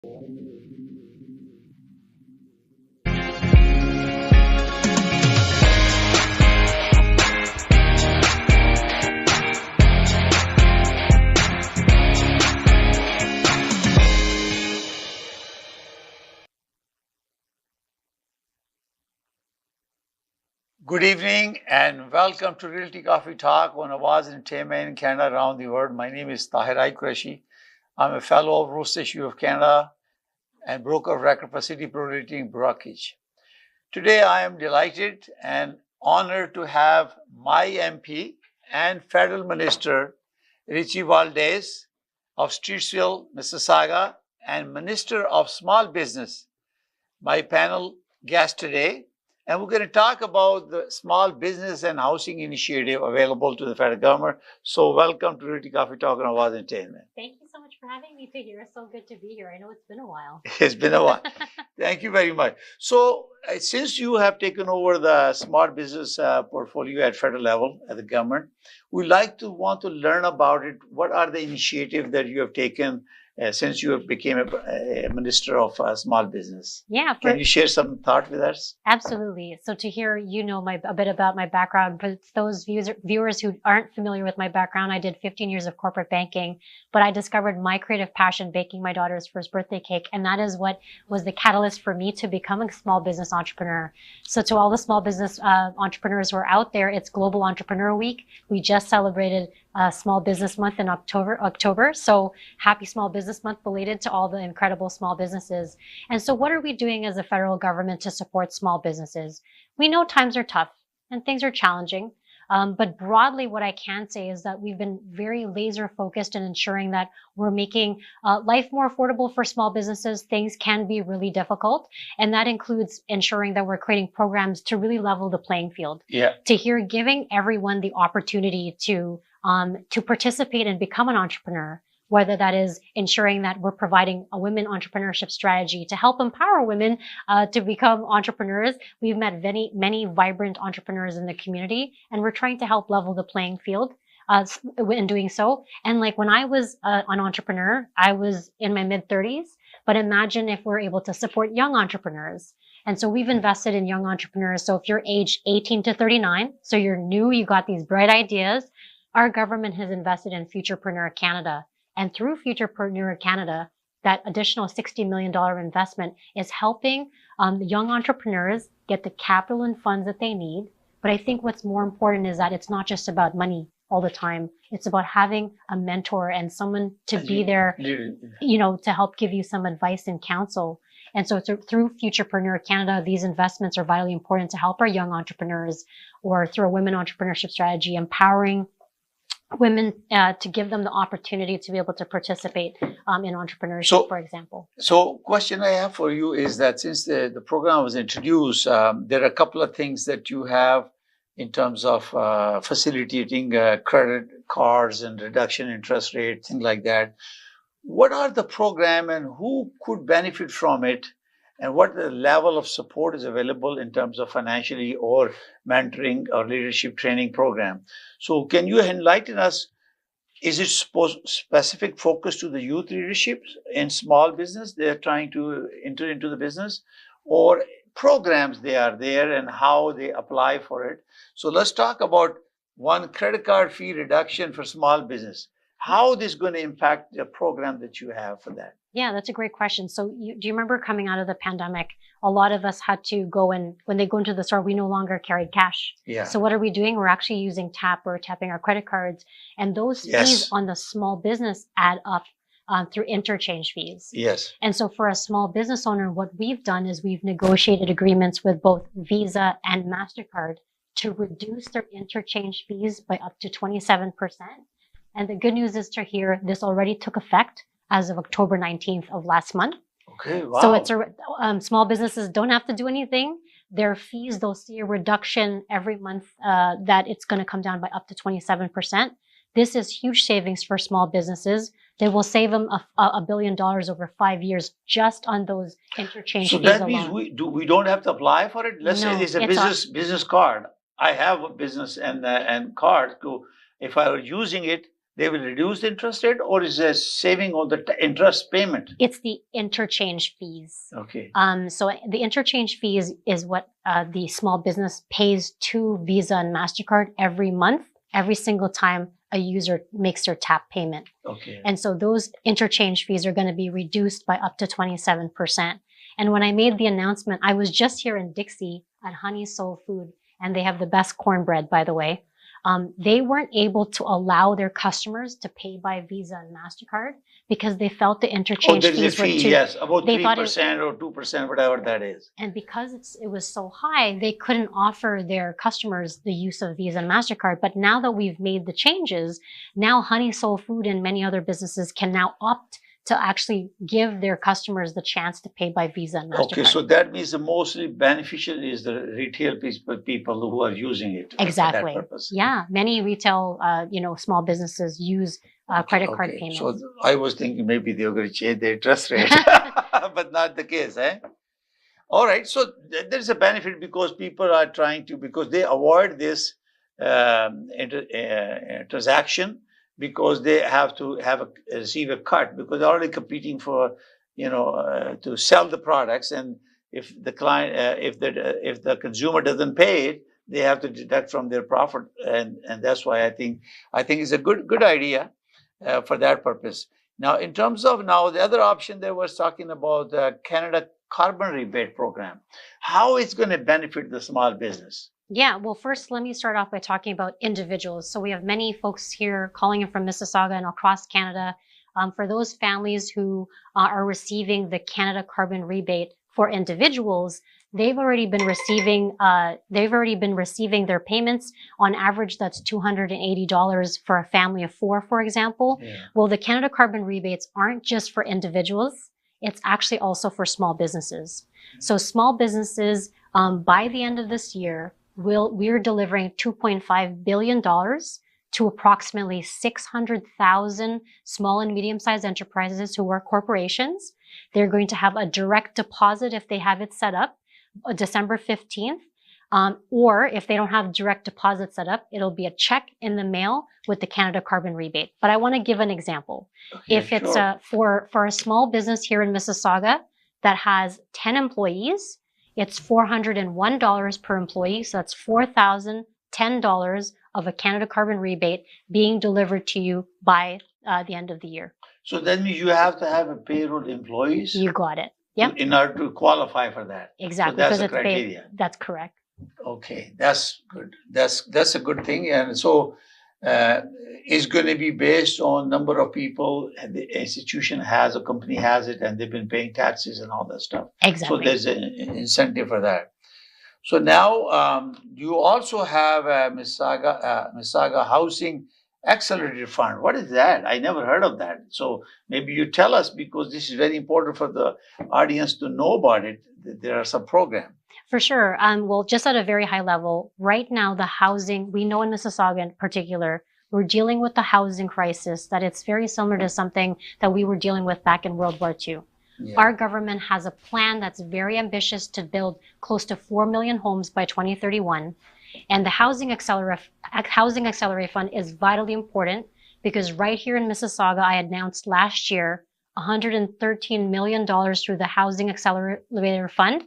Good evening and welcome to Realty Coffee Talk on Awaz Entertainment in Canada around the world. My name is Tahir Qureshi. I'm a fellow of Roast Issue of Canada and broker of record for City Pro Realty and Brokerage. Today I am delighted and honored to have my MP and Federal Minister Richie Valdez of Streetsville, Mississauga, and Minister of Small Business, my panel guest today. And we're going to talk about the small business and housing initiative available to the federal government. So welcome to Realty Coffee Talk on Awaz Entertainment. Thank you so much for having me here. It's so good to be here. I know it's been a while. It's been a while. Thank you very much. So since you have taken over the small business portfolio at federal level, at the government, we'd want to learn about it. What are the initiatives that you have taken since you became a minister of small business? Yeah. Can you share some thought with us? Absolutely. So to hear, a bit about my background, but those viewers who aren't familiar with my background, I did 15 years of corporate banking, but I discovered my creative passion baking my daughter's first birthday cake. And that is what was the catalyst for me to become a small business entrepreneur. So to all the small business entrepreneurs who are out there, it's Global Entrepreneur Week. We just celebrated Small Business Month in October. So happy Small Business Month belated to all the incredible small businesses. And so what are we doing as a federal government to support small businesses? We know times are tough and things are challenging. But broadly, what I can say is that we've been very laser focused in ensuring that we're making life more affordable for small businesses. Things can be really difficult. And that includes ensuring that we're creating programs to really level the playing field. Yeah. Giving everyone the opportunity to participate and become an entrepreneur, whether that is ensuring that we're providing a women entrepreneurship strategy to help empower women to become entrepreneurs. We've met many vibrant entrepreneurs in the community, and we're trying to help level the playing field in doing so. And like when I was an entrepreneur, I was in my mid-30s, but imagine if we're able to support young entrepreneurs. And so we've invested in young entrepreneurs. So if you're aged 18 to 39, so you're new, you got these bright ideas, our government has invested in Futurepreneur Canada. And through Futurepreneur Canada, that additional $60 million investment is helping young entrepreneurs get the capital and funds that they need. But I think what's more important is that it's not just about money all the time. It's about having a mentor and someone to be there, to help give you some advice and counsel. And so through Futurepreneur Canada, these investments are vitally important to help our young entrepreneurs, or through a women entrepreneurship strategy, empowering women to give them the opportunity to be able to participate in entrepreneurship, for example. So question I have for you is that since the program was introduced, there are a couple of things that you have in terms of facilitating credit cards and reduction interest rate, things like that. What are the program and who could benefit from it? And what the level of support is available in terms of financially or mentoring or leadership training program? So can you enlighten us? Is it specific focus to the youth leadership in small business? They're trying to enter into the business, or programs they are there and how they apply for it. So let's talk about one, credit card fee reduction for small business. How this is going to impact the program that you have for that? Yeah, that's a great question. So do you remember coming out of the pandemic, a lot of us had to go, and when they go into the store, we no longer carried cash. Yeah. So what are we doing? We're actually using tapping our credit cards, and those fees on the small business add up through interchange fees. Yes. And so for a small business owner, what we've done is we've negotiated agreements with both Visa and MasterCard to reduce their interchange fees by up to 27%. And the good news is to hear this already took effect as of October 19th of last month. Okay, wow. So it's small businesses don't have to do anything. Their fees, they'll see a reduction every month that it's going to come down by up to 27%. This is huge savings for small businesses. They will save them $1 billion over 5 years just on those interchange fees alone. So that means we don't have to apply for it? Let's say it's a business card. I have a business and card. If I were using it, they will reduce the interest rate, or is there saving on the interest payment? It's the interchange fees. Okay. So the interchange fees is what the small business pays to Visa and MasterCard every month, every single time a user makes their tap payment. Okay. And so those interchange fees are going to be reduced by up to 27%. And when I made the announcement, I was just here in Dixie at Honey Soul Food, and they have the best cornbread, by the way. They weren't able to allow their customers to pay by Visa and MasterCard because they felt the interchange fees were too. Yes, about 3% or 2%, whatever that is. And because it was so high, they couldn't offer their customers the use of Visa and MasterCard. But now that we've made the changes, now Honey Soul Food and many other businesses can now opt to actually give their customers the chance to pay by Visa and MasterCard. Okay, so that means the mostly beneficial is the retail people who are using it. Exactly. For that purpose. Yeah, many retail, small businesses use credit card payments. So I was thinking maybe they were going to change their interest rate, but not the case, eh? All right, so there's a benefit because people are trying to, because they avoid this transaction, because they have to receive a cut, because they're already competing for, to sell the products. And if the client, if the consumer doesn't pay it, they have to deduct from their profit. And that's why I think it's a good idea for that purpose. Now, in terms of the other option that was talking about the Canada Carbon Rebate Program, how it's going to benefit the small business? Yeah, well, first, let me start off by talking about individuals. So we have many folks here calling in from Mississauga and across Canada. For those families who are receiving the Canada Carbon Rebate for individuals, they've already been receiving their payments. On average, that's $280 for a family of 4, for example. Yeah. Well, the Canada Carbon Rebates aren't just for individuals. It's actually also for small businesses. So small businesses, by the end of this year, we're delivering $2.5 billion to approximately 600,000 small and medium-sized enterprises who are corporations. They're going to have a direct deposit if they have it set up December 15th. Or if they don't have direct deposit set up, it'll be a check in the mail with the Canada Carbon Rebate. But I want to give an example. Okay, if it's for a small business here in Mississauga that has 10 employees, it's $401 per employee. So that's $4,010 of a Canada Carbon Rebate being delivered to you by the end of the year. So that means you have to have a payroll employees? You got it. Yep. In order to qualify for that. Exactly. So that's the criteria. That's correct. Okay, that's good. That's a good thing. And so it's going to be based on number of people the institution has, a company has it, and they've been paying taxes and all that stuff. Exactly. So there's an incentive for that. So now you also have a Mississauga Housing Accelerator Fund. What is that? I never heard of that. So maybe you tell us, because this is very important for the audience to know about it. There are some programs. For sure. Well, just at a very high level, right now, the housing, we know in Mississauga in particular, we're dealing with the housing crisis, that it's very similar to something that we were dealing with back in World War II. Yeah. Our government has a plan that's very ambitious to build close to 4 million homes by 2031. And the Housing Accelerator Fund is vitally important because right here in Mississauga, I announced last year $113 million through the Housing Accelerator Fund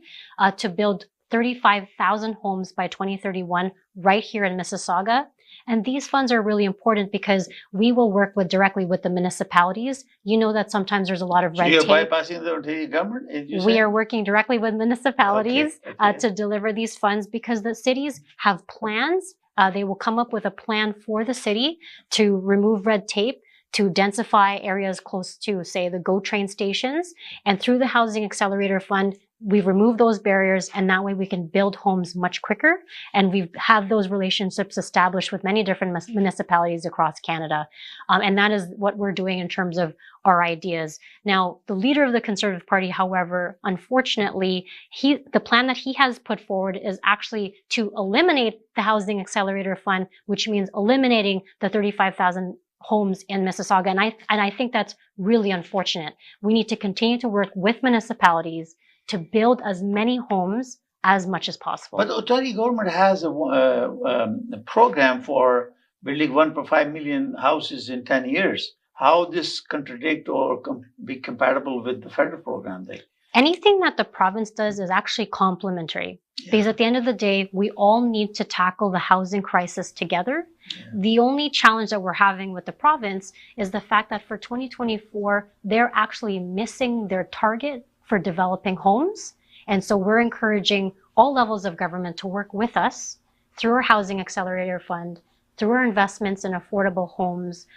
to build 35,000 homes by 2031 right here in Mississauga. And these funds are really important because we will work directly with the municipalities. You know that sometimes there's a lot of red tape. So you're bypassing the Ontario government? We are working directly with municipalities to deliver these funds because the cities have plans. They will come up with a plan for the city to remove red tape, to densify areas close to, say, the GO train stations. And through the Housing Accelerator Fund, we remove those barriers, and that way we can build homes much quicker. And we have those relationships established with many different municipalities across Canada. And that is what we're doing in terms of our ideas. Now, the leader of the Conservative Party, however, unfortunately, the plan that he has put forward is actually to eliminate the Housing Accelerator Fund, which means eliminating the 35,000 homes in Mississauga. And I think that's really unfortunate. We need to continue to work with municipalities to build as many homes as much as possible. But the Ontario government has a program for building 1.5 million houses in 10 years. How this contradict or be compatible with the federal program there? Anything that the province does is actually complementary. Yeah. Because at the end of the day, we all need to tackle the housing crisis together. Yeah. The only challenge that we're having with the province is the fact that for 2024, they're actually missing their target for developing homes. And so we're encouraging all levels of government to work with us through our Housing Accelerator Fund, through our investments in affordable homes,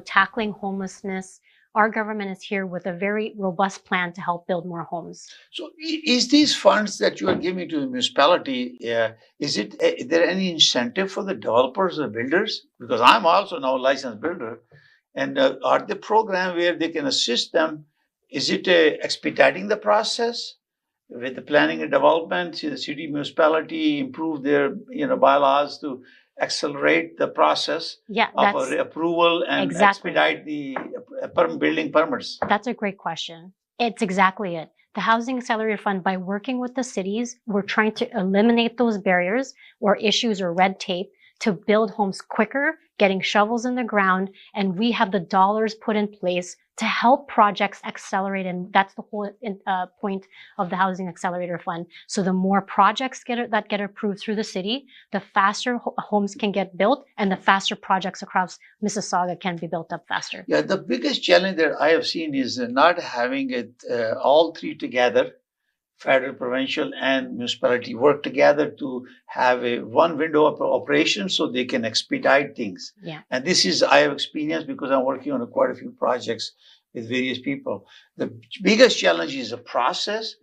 tackling homelessness. Our government is here with a very robust plan to help build more homes. So is these funds that you are giving to the municipality, is there any incentive for the developers or builders? Because I'm also now a licensed builder. And are the program where they can assist them? Is it expediting the process with the planning and development? The city municipality improve their bylaws to accelerate the process of approval and expedite the building permits? That's a great question. It's exactly it. The Housing Accelerator Fund, by working with the cities, we're trying to eliminate those barriers or issues or red tape to build homes quicker, getting shovels in the ground, and we have the dollars put in place to help projects accelerate. And that's the whole point of the Housing Accelerator Fund. So the more projects that get approved through the city, the faster homes can get built and the faster projects across Mississauga can be built up faster. Yeah, the biggest challenge that I have seen is not having it all three together. Federal, provincial, and municipality work together to have one window of operation so they can expedite things. Yeah. And this is, I have experienced because I'm working on quite a few projects with various people. The biggest challenge is the process,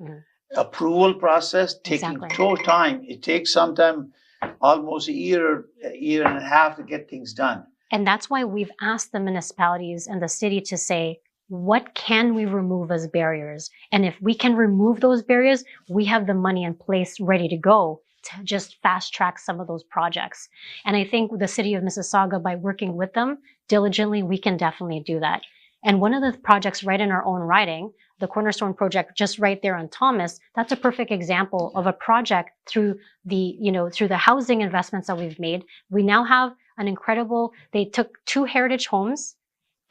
approval process, taking time. It takes sometimes almost a year and a half to get things done. And that's why we've asked the municipalities and the city to say, what can we remove as barriers? And if we can remove those barriers, we have the money in place ready to go to just fast track some of those projects. And I think the city of Mississauga, by working with them diligently, we can definitely do that. And one of the projects right in our own riding, the Cornerstone project just right there on Thomas, that's a perfect example of a project through the housing investments that we've made. We now have they took 2 heritage homes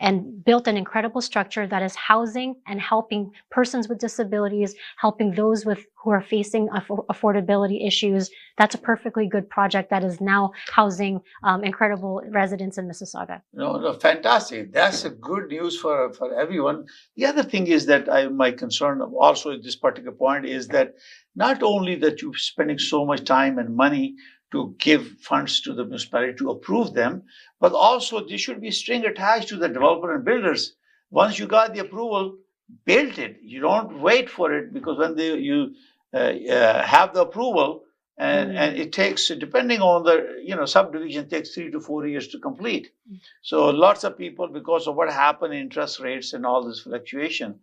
and built an incredible structure that is housing and helping persons with disabilities, helping those who are facing affordability issues. That's a perfectly good project that is now housing incredible residents in Mississauga. No, fantastic. That's a good news for everyone. The other thing is that my concern also at this particular point is that not only that you're spending so much time and money to give funds to the municipality to approve them, but also there should be a string attached to the developer and builders. Once you got the approval, build it. You don't wait for it, because when you have the approval, and it takes, depending on the subdivision, takes 3 to 4 years to complete. So lots of people, because of what happened in interest rates and all this fluctuation,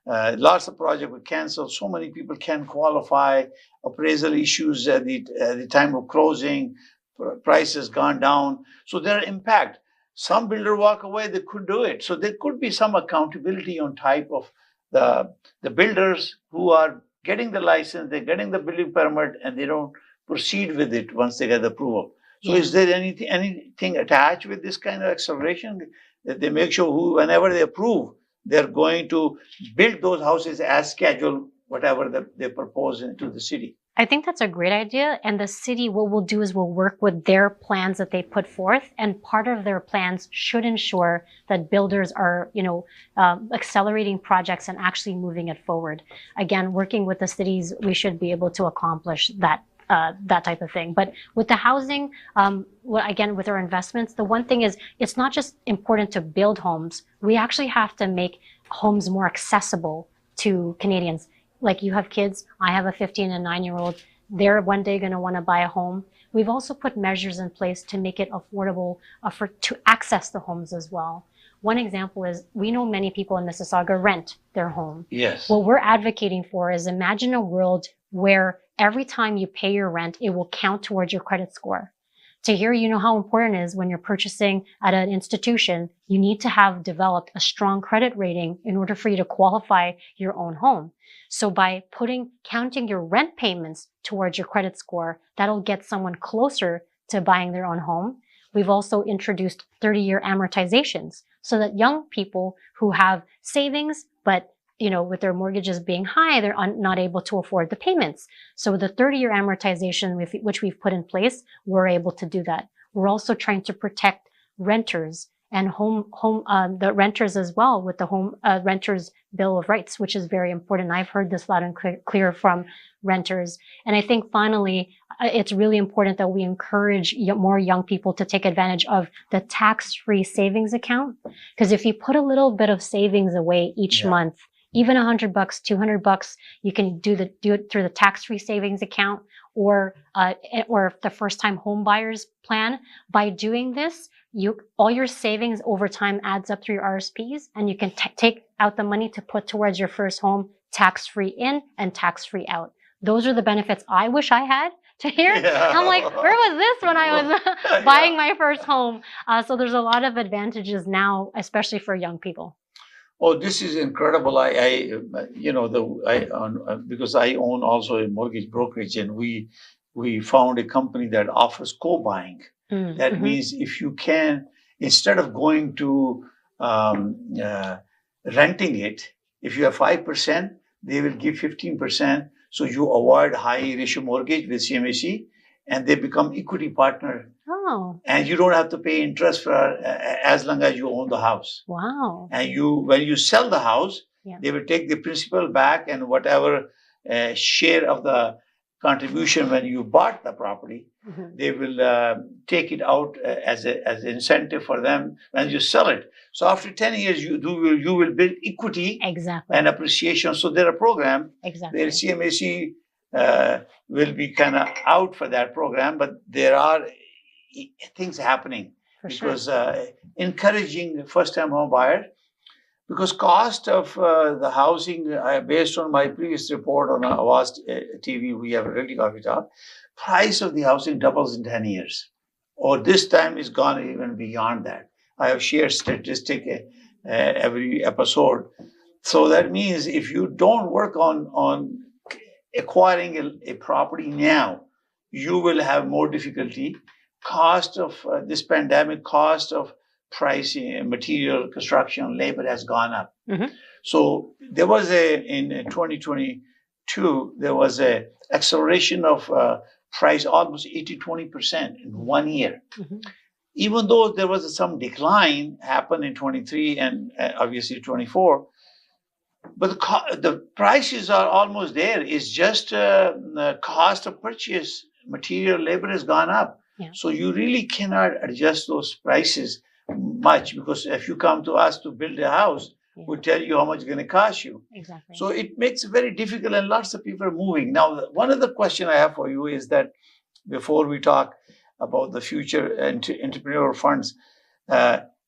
lots of projects were canceled. So many people can't qualify. Appraisal issues at the time of closing, prices gone down. So there are impact. Some builder walk away, they could do it. So there could be some accountability on type of the builders who are getting the license, they're getting the building permit, and they don't proceed with it once they get the approval. So is there anything attached with this kind of acceleration that they make sure whenever they approve, they're going to build those houses as scheduled, whatever they propose into the city? I think that's a great idea. And the city, what we'll do is we'll work with their plans that they put forth. And part of their plans should ensure that builders are, accelerating projects and actually moving it forward. Again, working with the cities, we should be able to accomplish that type of thing. But with the housing, again, with our investments, the one thing is it's not just important to build homes. We actually have to make homes more accessible to Canadians. Like, you have kids, I have a 15 and 9-year-old. They're one day going to want to buy a home. We've also put measures in place to make it affordable to access the homes as well. One example is, we know many people in Mississauga rent their home. Yes. What we're advocating for is, imagine a world where every time you pay your rent, it will count towards your credit score. So here, you know how important it is when you're purchasing at an institution, you need to have developed a strong credit rating in order for you to qualify your own home. So by counting your rent payments towards your credit score, that'll get someone closer to buying their own home. we've also introduced 30-year amortizations so that young people who have savings, but with their mortgages being high, they're not able to afford the payments. So the 30-year amortization, which we've put in place, we're able to do that. We're also trying to protect renters and the renters as well with the home renters bill of rights, which is very important. I've heard this loud and clear from renters. And I think finally, it's really important that we encourage more young people to take advantage of the tax-free savings account. Because if you put a little bit of savings away each month, even $100, $200, you can do it through the tax-free savings account or the first-time home buyers plan. By doing this, all your savings over time adds up through your RSPs, and you can take out the money to put towards your first home, tax-free in and tax-free out. Those are the benefits I wish I had to hear. Yeah. I'm like, where was this when I was buying my first home? So there's a lot of advantages now, especially for young people. Oh, this is incredible. Because I own also a mortgage brokerage, and we found a company that offers co-buying. That means if you can, instead of going to renting it, if you have 5%, they will give 15%. So you avoid high ratio mortgage with CMHC, and they become equity partner. Oh. And you don't have to pay interest for as long as you own the house. Wow. And when you sell the house, they will take the principal back, and whatever share of the contribution when you bought the property, they will take it out as an incentive for them when you sell it. So after 10 years, you will build equity and appreciation. So there are programs where CMHC will be kind of out for that program, but there are things happening because encouraging first-time home buyers, because cost of the housing, based on my previous report on Avast TV, we have a Realty Coffee Talk, price of the housing doubles in 10 years. Or this time is gone even beyond that. I have shared statistic every episode. So that means if you don't work on acquiring a property now, you will have more difficulty. Cost of this pandemic, cost of pricing, material, construction, labor has gone up. So there was in 2022, there was a acceleration of price almost 80-20% in 1 year. Even though there was some decline happened in 23 and obviously 24, but the prices are almost there. It's just the cost of purchase, material, labor has gone up. So you really cannot adjust those prices much, because if you come to us to build a house, we'll tell you how much it's going to cost you. So it makes it very difficult, and lots of people are moving. Now, one other question I have for you is that before we talk about the future entrepreneur funds,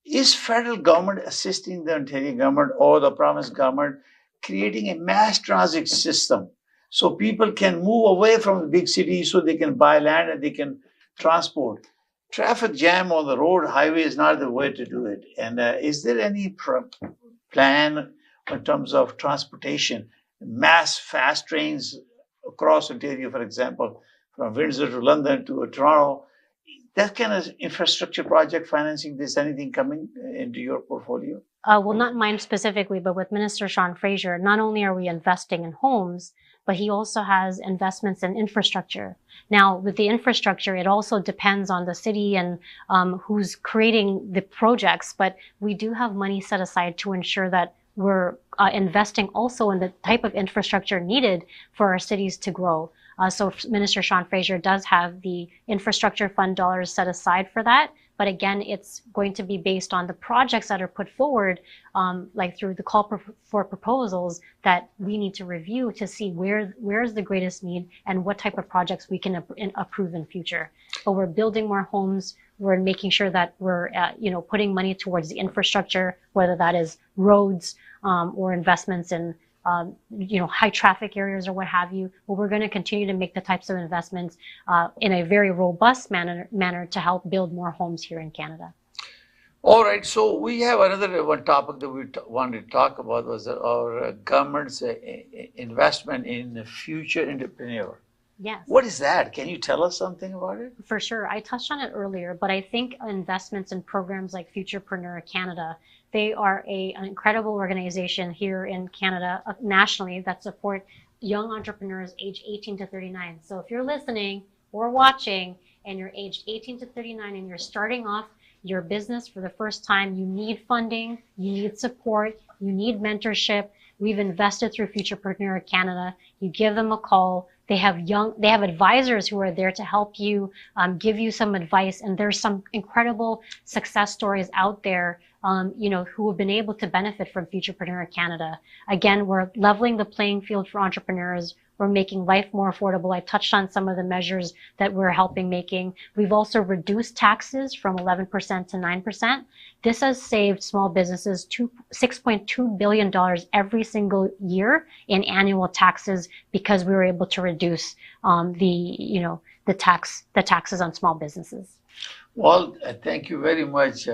is federal government assisting the Ontario government or the province government creating a mass transit system so people can move away from the big cities so they can buy land and they can transport? Traffic jam on the road, highway is not the way to do it. And is there any plan in terms of transportation, mass fast trains across Ontario, for example, from Windsor to London to Toronto? That kind of infrastructure project financing, is anything coming into your portfolio? Well, not mine specifically, but with Minister Sean Fraser, not only are we investing in homes, but he also has investments in infrastructure. Now, with the infrastructure, it also depends on the city and who's creating the projects, but we do have money set aside to ensure that we're investing also in the type of infrastructure needed for our cities to grow. So Minister Sean Fraser does have the infrastructure fund dollars set aside for that. But again, it's going to be based on the projects that are put forward, like through the call for proposals that we need to review to see where is the greatest need and what type of projects we can approve in future. But we're building more homes. We're making sure that we're, putting money towards the infrastructure, whether that is roads or investments in high traffic areas or what have you. But we're going to continue to make the types of investments in a very robust manner to help build more homes here in Canada. All right. So we have another one topic that we wanted to talk about was our government's investment in the future entrepreneur. Yes. What is that? Can you tell us something about it? For sure. I touched on it earlier, but I think investments in programs like Futurepreneur Canada, they are an incredible organization here in Canada, nationally, that support young entrepreneurs aged 18 to 39. So if you're listening or watching and you're aged 18 to 39 and you're starting off your business for the first time, you need funding, you need support, you need mentorship. We've invested through Futurepreneur Canada. You give them a call. They have advisors who are there to help you, give you some advice. And there's some incredible success stories out there, who have been able to benefit from Futurepreneur Canada. Again, we're leveling the playing field for entrepreneurs. We're making life more affordable. I touched on some of the measures that we're helping making. We've also reduced taxes from 11% to 9%. This has saved small businesses $6.2 billion every single year in annual taxes because we were able to reduce the taxes on small businesses. Well, thank you very much,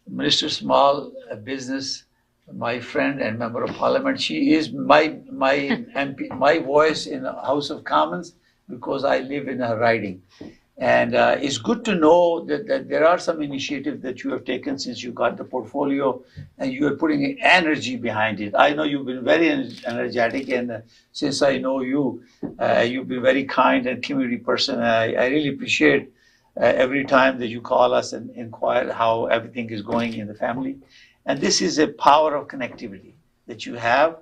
Minister Small Business, my friend and member of Parliament. She is my MP, my voice in the House of Commons because I live in her riding. And it's good to know that there are some initiatives that you have taken since you got the portfolio and you are putting energy behind it. I know you've been very energetic, and since I know you, you've been very kind and community person. I really appreciate every time that you call us and inquire how everything is going in the family. And this is a power of connectivity that you have.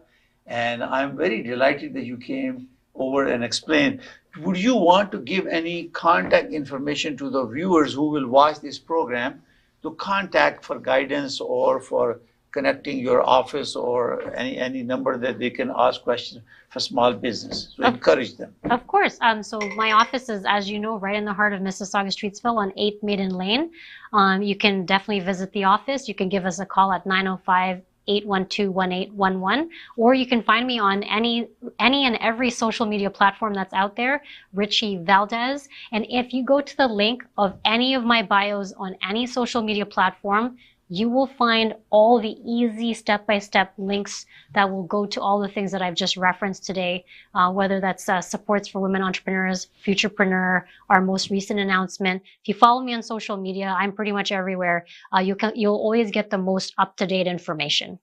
And I'm very delighted that you came over and explained. Would you want to give any contact information to the viewers who will watch this program to contact for guidance or for connecting your office or any number that they can ask questions for small business? So encourage them. Of course. So my office is, as you know, right in the heart of Mississauga Streetsville on 8th Maiden Lane. You can definitely visit the office. You can give us a call at 905-812-1811, or you can find me on any and every social media platform that's out there, Richie Valdez. And if you go to the link of any of my bios on any social media platform, you will find all the easy step-by-step links that will go to all the things that I've just referenced today, whether that's supports for women entrepreneurs, Futurepreneur, our most recent announcement. If you follow me on social media, I'm pretty much everywhere. You'll always get the most up-to-date information.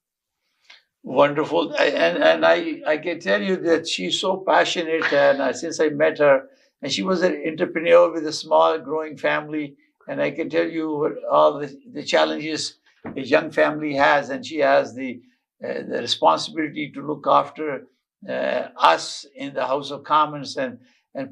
Wonderful. And I can tell you that she's so passionate, and since I met her, and she was an entrepreneur with a small growing family, and I can tell you what all the challenges a young family has, and she has the responsibility to look after us in the House of Commons and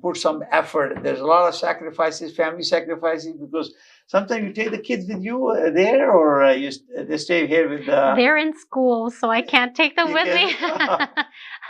put some effort. There's a lot of sacrifices, family sacrifices, because sometimes you take the kids with you there, or they stay here with. They're in school, so I can't take them with me.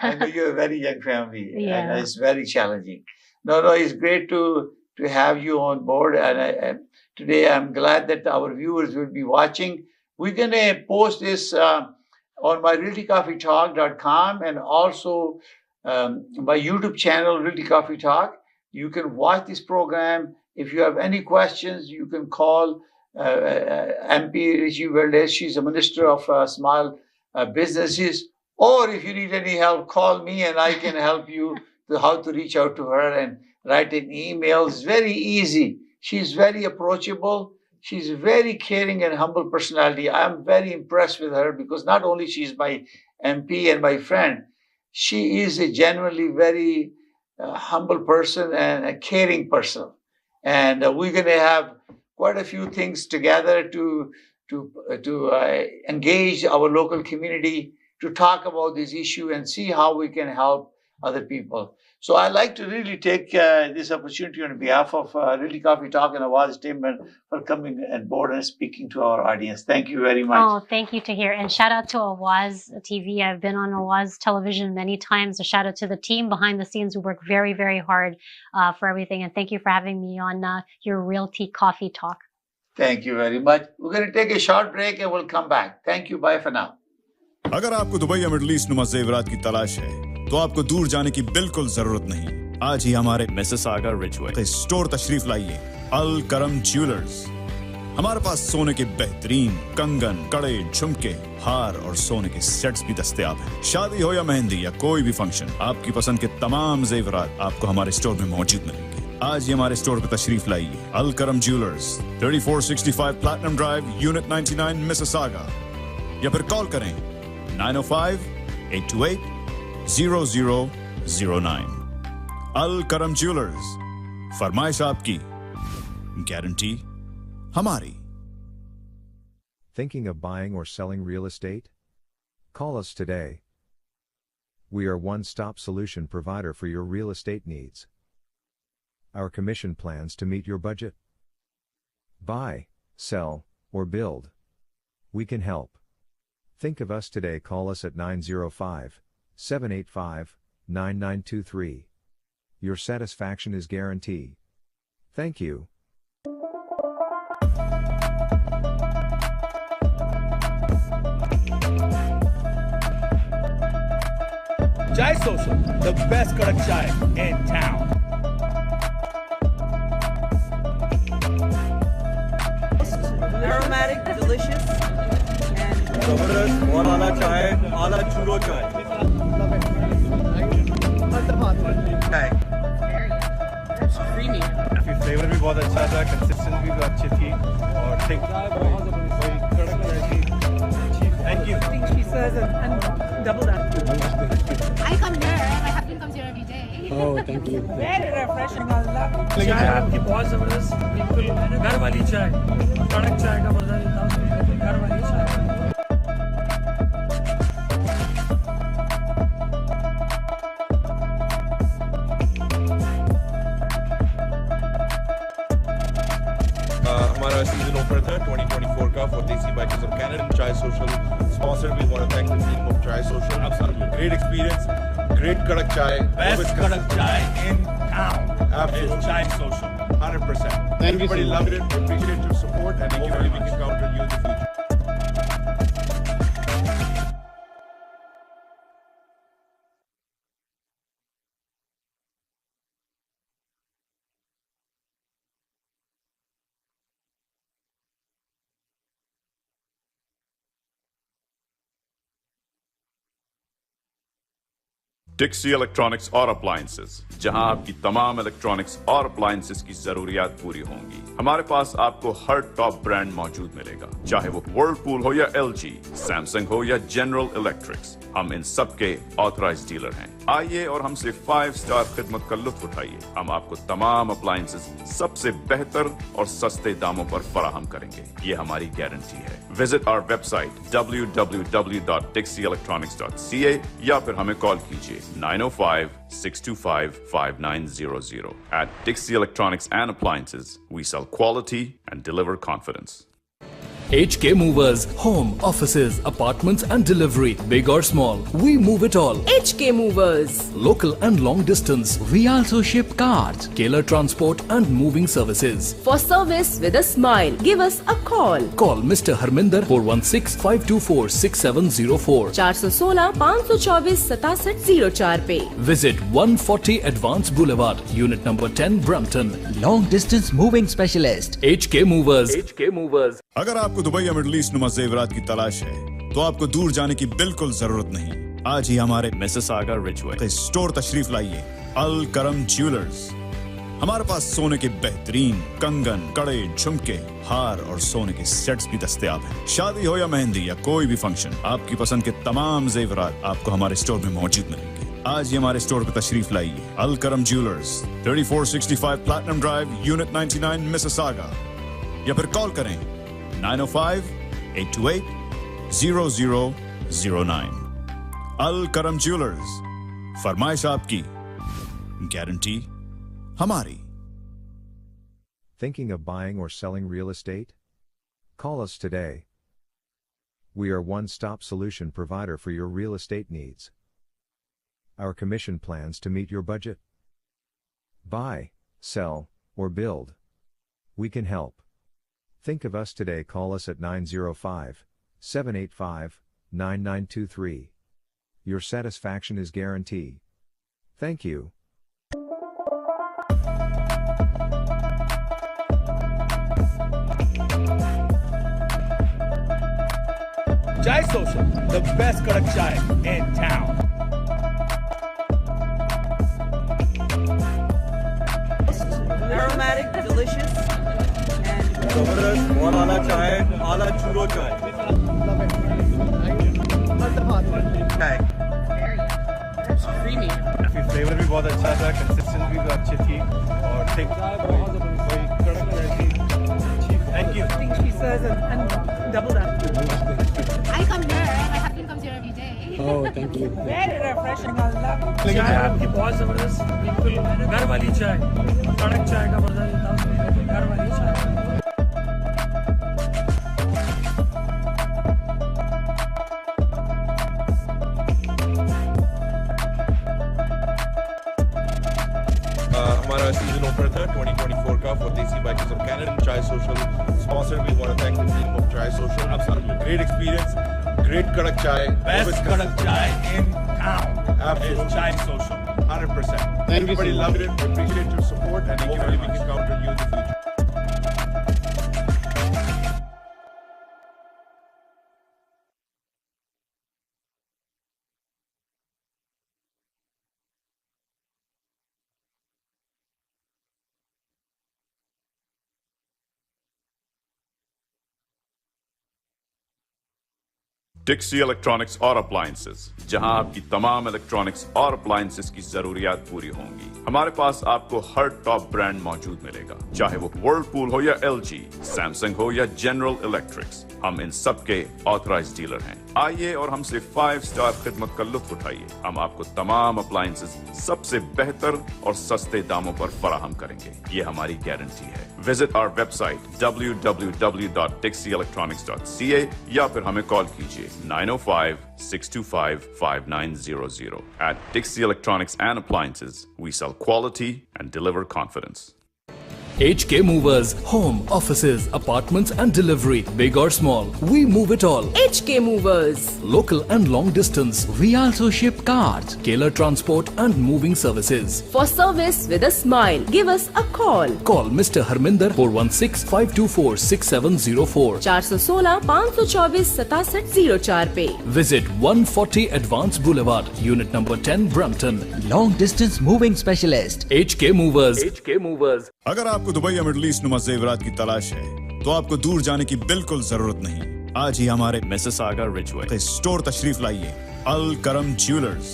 I know you're a very young family, yeah. And it's very challenging. No, it's great to have you on board, and today I'm glad that our viewers will be watching. We're going to post this on my realtycoffeetalk.com and also my YouTube channel, Realty Coffee Talk. You can watch this program. If you have any questions, you can call MP Richie Valdez. She's a minister of small businesses. Or if you need any help, call me and I can help you to how to reach out to her and write an email. It's very easy. She's very approachable. She's a very caring and humble personality. I'm very impressed with her because not only she's my MP and my friend, she is a genuinely very humble person and a caring person. And we're going to have quite a few things together to engage our local community, to talk about this issue and see how we can help other people. So I'd like to really take this opportunity on behalf of Realty Coffee Talk and Awaz Timman for coming on board and speaking to our audience. Thank you very much. Oh, thank you, Tahir. And shout out to Awaz TV. I've been on Awaz television many times. So shout out to the team behind the scenes who work very, very hard for everything. And thank you for having me on your Realty Coffee Talk. Thank you very much. We're going to take a short break and we'll come back. Thank you. Bye for now. अगर आपको Dubai या middle east नुमा ज़ेवरात की तलाश है तो आपको दूर जाने की बिल्कुल जरूरत नहीं। आज ही हमारे मिसिसागा रिचवे स्टोर तशरीफ लाइए। अल करम ज्वेलर्स, हमारे पास सोने के बेहतरीन कंगन, कड़े, झुमके, हार और सोने के सेट्स भी दस्तयाब हैं। शादी हो या मेहंदी या कोई भी फंक्शन, आपकी पसंद के तमाम जेवरात आपको हमारे स्टोर में मौजूद मिलेंगे। आज ही हमारे स्टोर पर तशरीफ लाइए। अल करम jewellers, 3465 platinum drive, unit 99, Mississauga, या फिर कॉल करें 905-828-0009। अल करम ज्वेलर्स, फरमाइश आपकी, गारंटी हमारी। Thinking of buying or selling real estate? Call us today. We are one-stop solution provider for your real estate needs. Our commission plans to meet your budget. Buy, sell, or build. We can help. Think of us today. Call us at 905-785-9923. Your satisfaction is guaranteed. Thank you. Chai Social, the best karak chai in town. Aromatic, delicious, and Zabardast, bahut ala chai, ala churro chai. Chai. it's creamy. Your flavor भी बहुत अच्छा था, consistency भी अच्छी थी, और thick. Thank you. I think she says and double that. I come here. My husband comes here every day. Oh, thank you. Very refreshing. I love it. चाय आपकी बहुत जबरदस्त, बिल्कुल घर वाली चाय, कड़क चाय का मजा लेता हूँ, घर वाली चाय। हमारा सीजन ऑफर था 2024 का for देसी बाइकर्स ऑफ कैनेडा। चाय social sponsor, we want to thank the team of Chai Social. Great experience, great kadak chai. Best karak chai in town. Absolutely. It's Chai Social. 100%. Thank you Everybody so loved it. We appreciate your support and hopefully we can count on you in the future. Dixie Electronics और appliances, जहां आपकी तमाम electronics और appliances की जरूरियात पूरी होंगी। हमारे पास आपको हर टॉप ब्रांड मौजूद मिलेगा, चाहे वो वर्लपूल हो या एलजी, सैमसंग हो या जनरल इलेक्ट्रिक्स। हम इन सब के ऑथराइज्ड डीलर हैं। आइए और हमसे 5 स्टार खिदमत का लुत्फ उठाइए। हम आपको तमाम अप्लायंसेस सबसे बेहतर और सस्ते दामों पर फराहम करेंगे, ये हमारी गारंटी है। विजिट आवर वेबसाइट www.dixieelectronics.ca या फिर हमें कॉल कीजिए 905-625-5900. At Dixie Electronics and Appliances, we sell quality and deliver confidence. HK Movers, home, offices, apartments and delivery, big or small, we move it all. HK Movers. Local and long distance, we also ship cars, Keller transport and moving services. For service with a smile, give us a call. Call Mr. Harminder 416-524-6704. 416-524-6704 पे. Visit 140 Advance Boulevard, Unit number 10, Brampton. Long distance moving specialist. HK Movers. HK Movers. अगर आपको Dubai या middle east नुमा जेवरात की तलाश है, तो आपको दूर जाने की बिल्कुल जरूरत नहीं। आज ही हमारे मिसिसागा रिचवे स्टोर तशरीफ लाइए। अल करम ज्वेलर्स, हमारे पास सोने के बेहतरीन कंगन, कड़े, झुमके, हार और सोने के सेट्स भी दस्तयाब हैं। शादी हो या मेहंदी या कोई भी फंक्शन, आपकी पसंद के तमाम जेवरात आपको हमारे स्टोर में मौजूद मिलेंगे। आज ही हमारे स्टोर पर तशरीफ लाइए। अल करम jewellers, 3465 platinum drive, unit 99, Mississauga, या फिर कॉल करें 905-828-0009। अल करम ज्वेलर्स, फरमाइश आपकी, गारंटी हमारी। Thinking of buying or selling real estate? Call us today. We are one-stop solution provider for your real estate needs. Our commission plans to meet your budget. Buy, sell, or build. We can help. Think of us today. Call us at 905-785-9923. Your satisfaction is guaranteed. Thank you. Chai Social, the best kadak chai in town. Aromatic, delicious, and Zabardast, bahut ala chai, ala churro chai. Chai. it's creamy. Flavour भी बहुत अच्छा था, consistency भी अच्छी थी और thick वही कड़क चाय थी। Thank you. Pieces and double that. I come here. My husband comes here every day. Oh, thank you. Very refreshing. I love it. चाय आपकी बहुत जबरदस्त, बिल्कुल घर वाली चाय, कड़क चाय का मजा लेता हूँ, घर वाली चाय। हमारा सीजन ओपनर था 2024 का for Desi Bikers of Canada. Chai Social sponsor. We want to thank the team of Chai Social. Absolutely great experience, great kadak chai, Best kadak chai in town. Absolutely. Is Chai Social. 100%. Everybody loved it. We appreciate your support, and hopefully we can count on you in the future. Dixie Electronics और appliances, जहां आपकी तमाम electronics और appliances की जरूरियात पूरी होंगी। हमारे पास आपको हर टॉप ब्रांड मौजूद मिलेगा, चाहे वो वर्लपूल हो या एलजी, सैमसंग हो या जनरल इलेक्ट्रिक्स। हम इन सब के ऑथराइज्ड डीलर हैं। आइए और हमसे 5 स्टार खिदमत का लुत्फ उठाइए। हम आपको तमाम अप्लायंसेस सबसे बेहतर और सस्ते दामों पर फराहम करेंगे, ये हमारी गारंटी है। विजिट आवर वेबसाइट www.dixieelectronics.ca या फिर हमें कॉल कीजिए 905-625-5900. At Dixie Electronics and Appliances, we sell quality and deliver confidence. HK Movers, home, offices, apartments and delivery, big or small, we move it all. HK Movers. Local and long distance, We also ship cars. Tailor transport and moving services. For service with a smile, give us a call. Call Mr. Harminder 416-524-6704. 416-524-6704 पे. Visit 140 Advance Boulevard, Unit number 10, Brampton. Long distance moving specialist. HK Movers. HK Movers. अगर आपको Dubai या middle east नुमा ज़ेवरात की तलाश है, तो आपको दूर जाने की बिल्कुल जरूरत नहीं। आज ही हमारे मिसिसागा रिचवे स्टोर तशरीफ लाइए, अल करम ज्वेलर्स।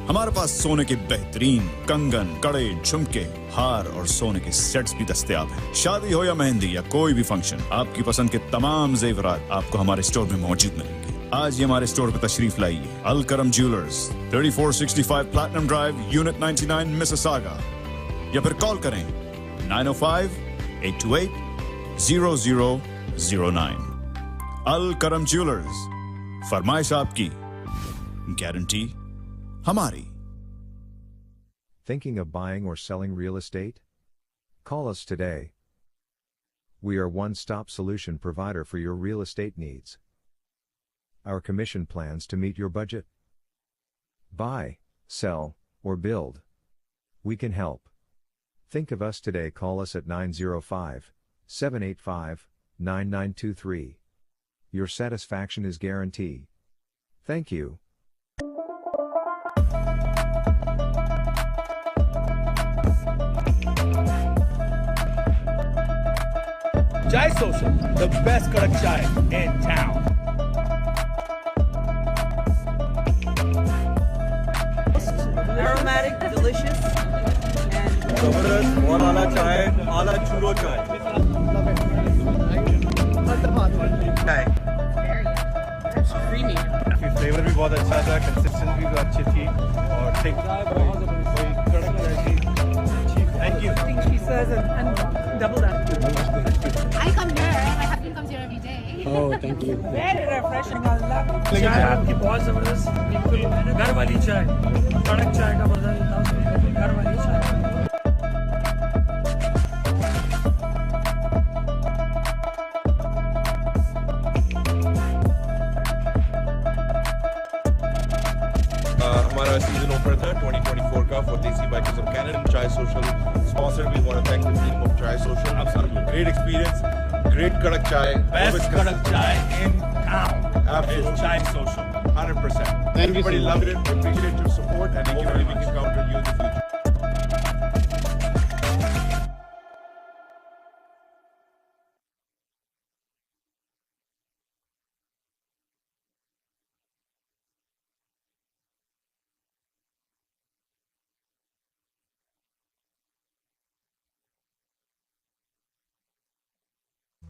हमारे पास सोने के बेहतरीन कंगन, कड़े, झुमके, हार और सोने के सेट्स भी दस्तयाब हैं। शादी हो या मेहंदी या कोई भी फंक्शन, आपकी पसंद के तमाम जेवरात आपको हमारे स्टोर में मौजूद मिलेंगे। आज ही हमारे स्टोर पर तशरीफ लाइए, अल करम jewellers, 3465 platinum drive, unit 99, Mississauga, या फिर कॉल करें 905-828-0009। अल करम ज्वेलर्स, फरमाइश आपकी, गारंटी हमारी। Thinking of buying or selling real estate? Call us today. We are one-stop solution provider for your real estate needs. Our commission plans to meet your budget. Buy, sell, or build. We can help. Think of us today. Call us at 905-785-9923. Your satisfaction is guaranteed. Thank you. Chai Social, the best kadak chai in town. Aromatic, delicious, and Zabardast, bahut ala chai, ala churro chai. Chai. it's creamy. Flavour भी बहुत अच्छा था, consistency भी अच्छी थी और thick वही कड़क चाय थी। Thank you. Pieces and double that. I come here. My husband comes here every day. Oh, thank you. Very refreshing. I love it. चाय आपकी बहुत जबरदस्त, बिल्कुल घर वाली चाय, कड़क चाय का मजा लेता हूँ, घर वाली चाय। हमारा सीजन ओपनर था 2024 का for Desi Bikers of Canada. Chai Social sponsor. We want to thank the team of Chai Social. Absolutely great experience, great kadak chai, Best kadak chai in town. now is Chai Social. 100%. Thank you so Everybody much. loved it. Appreciate your support, and hopefully we can count on you in the future.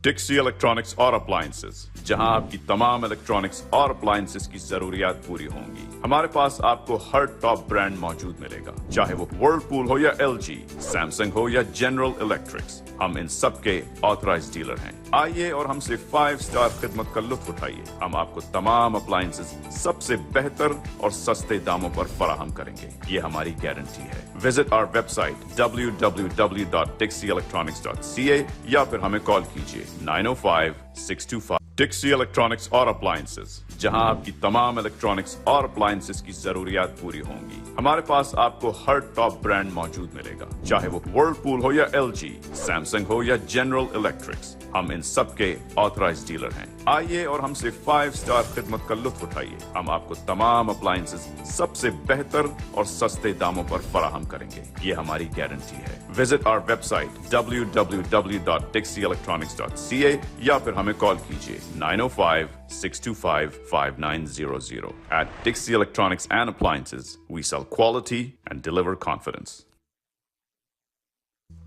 Dixie Electronics और appliances, जहां आपकी तमाम electronics और appliances की जरूरियात पूरी होंगी। हमारे पास आपको हर टॉप ब्रांड मौजूद मिलेगा, चाहे वो वर्लपूल हो या एलजी, सैमसंग हो या जनरल इलेक्ट्रिक्स। हम इन सब के ऑथराइज्ड डीलर हैं। आइए और हमसे 5 स्टार खिदमत का लुत्फ उठाइए। हम आपको तमाम अप्लायंसेस सबसे बेहतर और सस्ते दामों पर फराहम करेंगे, ये हमारी गारंटी है। विजिट आवर वेबसाइट www.dixieelectronics.ca या फिर हमें कॉल कीजिए 905-625। डिक्सी इलेक्ट्रॉनिक्स और अप्लायंसेस, जहां आपकी तमाम इलेक्ट्रॉनिक्स और अप्लायंसेस की जरूरियात पूरी होंगी। हमारे पास आपको हर टॉप ब्रांड मौजूद मिलेगा, चाहे वो वर्लपूल हो या एलजी, सैमसंग हो या जनरल इलेक्ट्रिक्स। हम इन सब के ऑथराइज्ड डीलर हैं। आइए और हमसे 5 स्टार खिदमत का लुत्फ उठाइए। हम आपको तमाम अप्लायंसेस सबसे बेहतर और सस्ते दामों पर फराहम करेंगे, ये हमारी गारंटी है। विजिट आवर वेबसाइट www.dixieelectronics.ca या फिर हमें कॉल कीजिए 905-625-5900. At Dixie Electronics and Appliances, we sell quality and deliver confidence.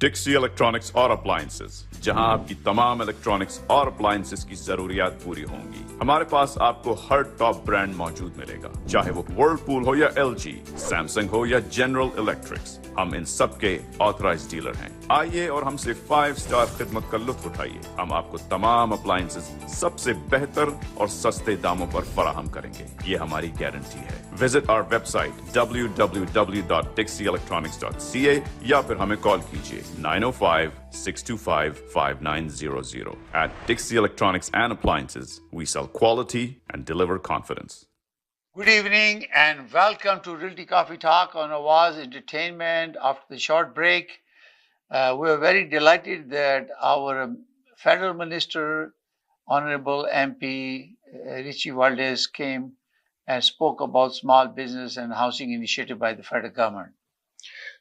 Dixie Electronics और अप्लायंसेस, जहां आपकी तमाम इलेक्ट्रॉनिक्स और अप्लायंसेस की जरूरियात पूरी होंगी। हमारे पास आपको हर टॉप ब्रांड मौजूद मिलेगा, चाहे वो वर्लपूल हो या एलजी, सैमसंग हो या जनरल इलेक्ट्रिक्स। हम इन सब के ऑथराइज्ड डीलर हैं। आइए और हमसे 5 स्टार खिदमत का लुत्फ उठाइए। हम आपको तमाम अप्लायंसेस सबसे बेहतर और सस्ते दामों पर फराहम करेंगे, ये हमारी गारंटी है। विजिट आवर वेबसाइट www.dixieelectronics.ca या फिर हमें कॉल कीजिए 905-625-5900. At Dixie Electronics and Appliances, we sell quality and deliver confidence. Good evening and welcome to Realty Coffee Talk on Awaz Entertainment. After the short break, we are very delighted that our Federal Minister, Honorable MP Richie Valdez came and spoke about small business and housing initiative by the federal government.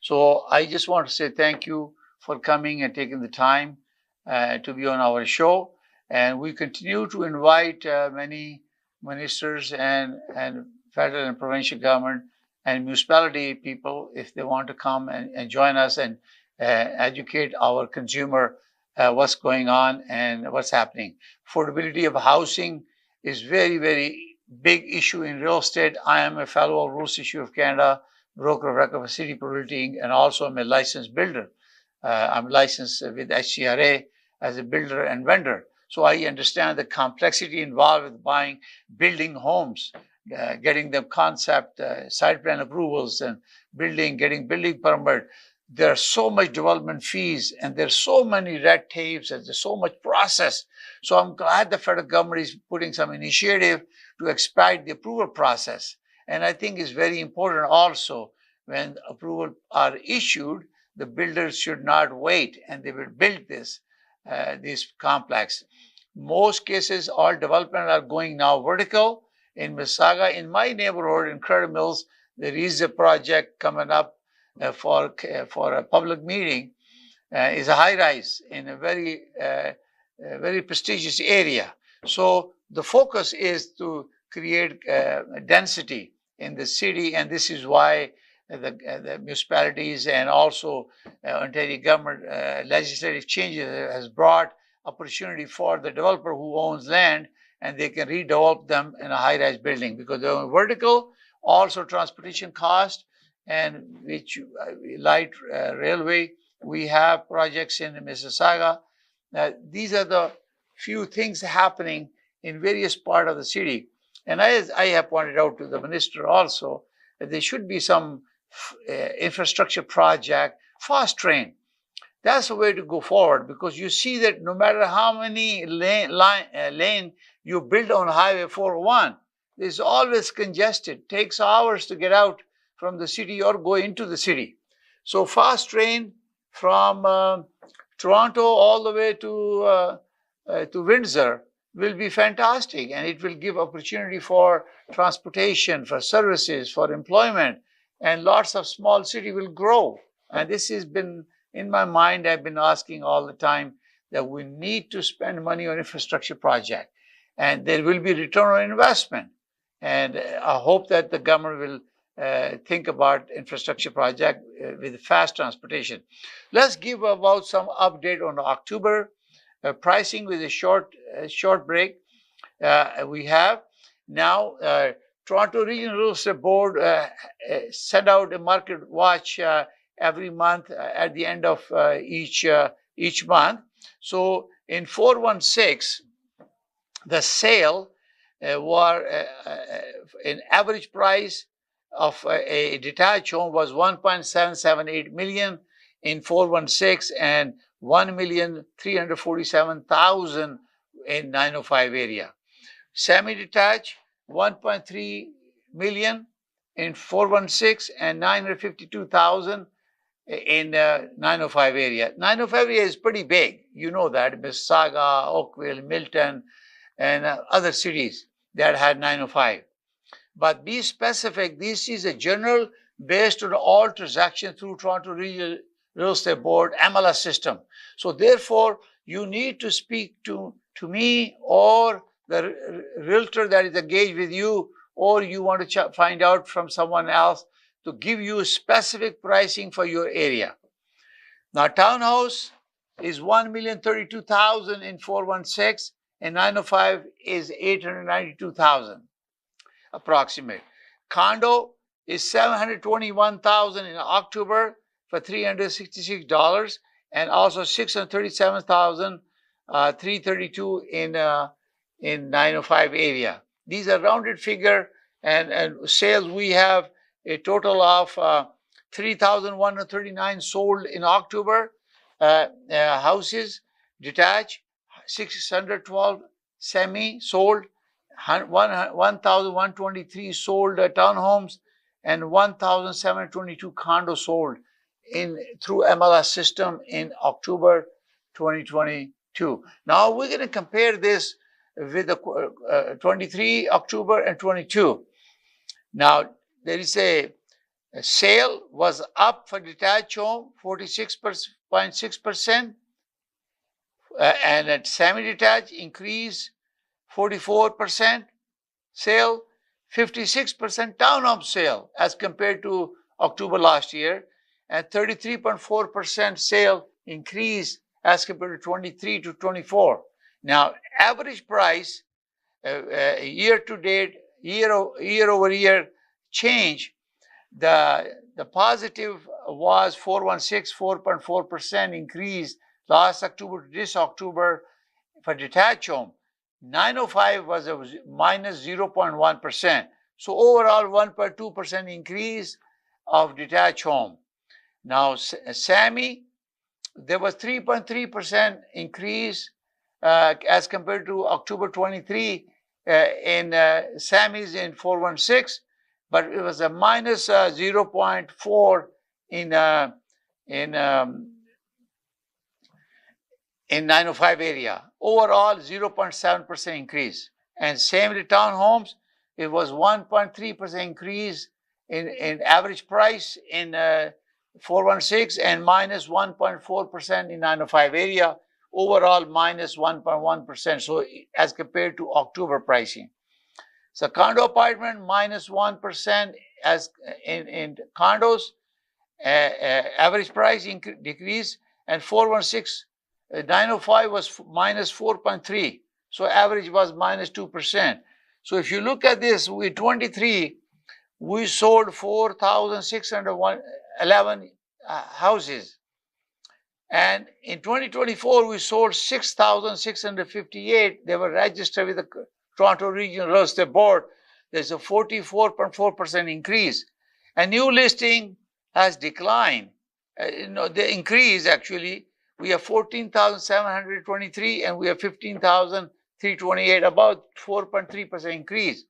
So I just want to say thank you for coming and taking the time to be on our show. And we continue to invite many ministers and federal and provincial government and municipality people if they want to come and join us and educate our consumer what's going on and what's happening. Affordability of housing is very, very big issue in real estate. I am a fellow of Rules Issue of Canada, broker of record for City Realty, and also I'm a licensed builder. I'm licensed with HCRA as a builder and vendor. So I understand the complexity involved with buying, building homes, getting them concept, site plan approvals, and getting building permit. There's so much development fees and there's so many red tapes and there's so much process. So I'm glad the federal government is putting some initiative to expedite the approval process. And I think it's very important also when approval are issued, the builders should not wait and they will build this complex. Most cases, all development are going now vertical. In Mississauga, in my neighborhood, in Credit Mills, there is a project coming up for a public meeting. Is a high rise in a very prestigious area. So the focus is to create density in the city, and this is why the municipalities and also Ontario government legislative changes has brought opportunity for the developer who owns land, and they can redevelop them in a high-rise building because they're vertical. Also, transportation cost and which light railway. We have projects in Mississauga. These are the few things happening in various parts of the city. And as I have pointed out to the minister also, that there should be some infrastructure project, fast train. That's the way to go forward because you see that no matter how many lane you build on Highway 401, it's always congested. It takes hours to get out from the city or go into the city. So fast train from Toronto all the way to Windsor, will be fantastic, and it will give opportunity for transportation, for services, for employment, and lots of small city will grow. And this has been in my mind. I've been asking all the time that we need to spend money on infrastructure project, and there will be return on investment. And I hope that the government will think about infrastructure project with fast transportation. Let's give about some update on October pricing with a short break. We have now Toronto Regional Real Estate Board send out a market watch every month at the end of each month. So in 416, the sale were an average price of a detached home was 1.778 million in 416 and 1,347,000 in 905 area. Semi-detached 1.3 million in 416 and 952,000 in 905 area. 905 area is pretty big. You know that. Mississauga, Oakville, Milton, and other cities that had 905. But be specific. This is a general based on all transactions through Toronto Regional Real Estate Board MLS system. So therefore, you need to speak to me or the realtor that is engaged with you, or you want to find out from someone else to give you specific pricing for your area. Now, townhouse is 1,032,000 in 416, and 905 is 892,000 approximate. Condo is 721,000 in October for $366, and also 637,332 in 905 area. These are rounded figure, and sales we have a total of 3,139 sold in October. Houses detached 612, semi sold 1,123 sold townhomes, and 1,722 condos sold through MLS system in October 2022. Now we're going to compare this with the 23 October and 22. Now there is a sale was up for detached home 46.6%, and at semi-detached increase 44% sale, 56% townhome sale as compared to October last year, and 33.4% sale increase as compared to 23 to 24. Now, average price year to date, year over year change, the positive was 416, 4.4% increase last October to this October for detached home. 905 was a minus 0.1%. So overall 1.2% increase of detached home. Now Sami, there was 3.3% increase as compared to October 23 in Samis in 416, but it was a minus 0.4 in 905 area. Overall, 0.7% increase. And same with townhomes, it was 1.3% increase in average price in 416 and minus 1.4% in 905 area. Overall, minus 1.1%. So as compared to October pricing. So condo apartment, minus 1% as in condos. Average price decrease, and 416, 905 was minus 4.3. So average was minus 2%. So if you look at this, with 23, we sold 4,611 houses. And in 2024, we sold 6,658. They were registered with the Toronto Regional Real Estate Board. There's a 44.4% increase. A new listing has declined. The increase actually, we have 14,723 and we have 15,328, about 4.3% increase.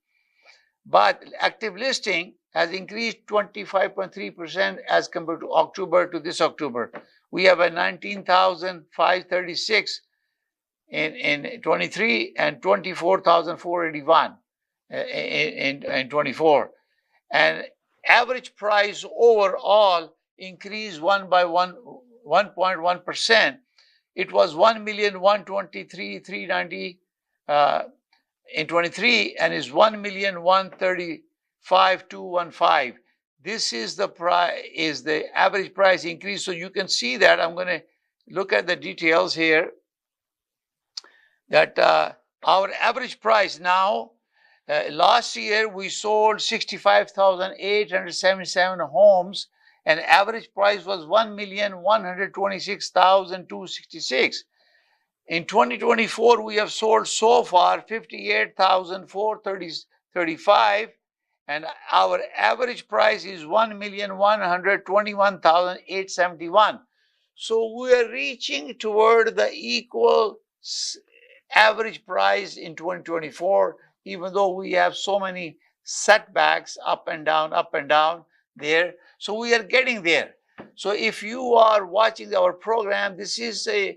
But active listing has increased 25.3% as compared to October to this October. We have a 19,536 in 23 and 24,481 in 24. And average price overall increased 1.1%. It was 1,123,390 in 23 and is 1,135,215. This is the price, is the average price increase. So you can see that. I'm going to look at the details here. That our average price now, last year we sold 65,877 homes, and average price was 1,126,266. In 2024, we have sold so far 58,435, and our average price is 1,121,871. So we are reaching toward the equal average price in 2024, even though we have so many setbacks up and down there. So we are getting there. So if you are watching our program, this is a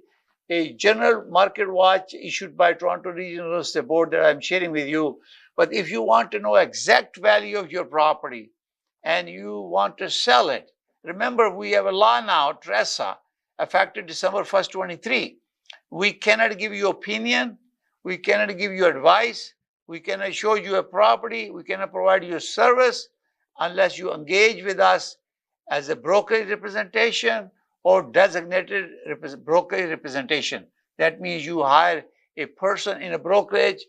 general market watch issued by Toronto Regional Real Estate Board that I'm sharing with you. But if you want to know exact value of your property and you want to sell it, remember we have a law now, TRESA, effective December 1st, 23. We cannot give you opinion. We cannot give you advice. We cannot show you a property. We cannot provide you a service unless you engage with us as a brokerage representation or designated brokerage representation. That means you hire a person in a brokerage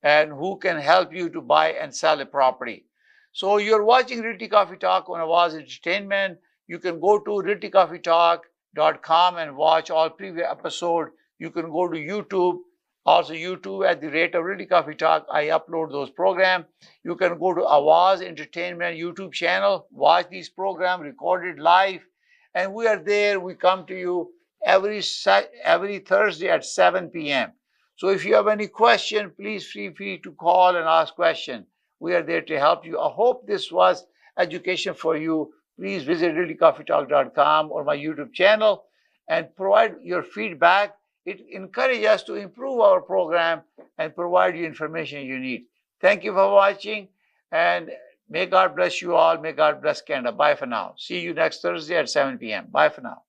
and who can help you to buy and sell a property. So you're watching Realty Coffee Talk on Awaz Entertainment. You can go to realtycoffeetalk.com and watch all previous episodes. You can go to YouTube, also YouTube at the rate of Realty Coffee Talk. I upload those programs. You can go to Awaz Entertainment YouTube channel, watch these programs recorded live. And we are there. We come to you every Thursday at 7 p.m. So if you have any question, please feel free to call and ask questions. We are there to help you. I hope this was education for you. Please visit realtycoffeetalk.com or my YouTube channel and provide your feedback. It encourages us to improve our program and provide you information you need. Thank you for watching, and may God bless you all. May God bless Canada. Bye for now. See you next Thursday at 7 p.m. Bye for now.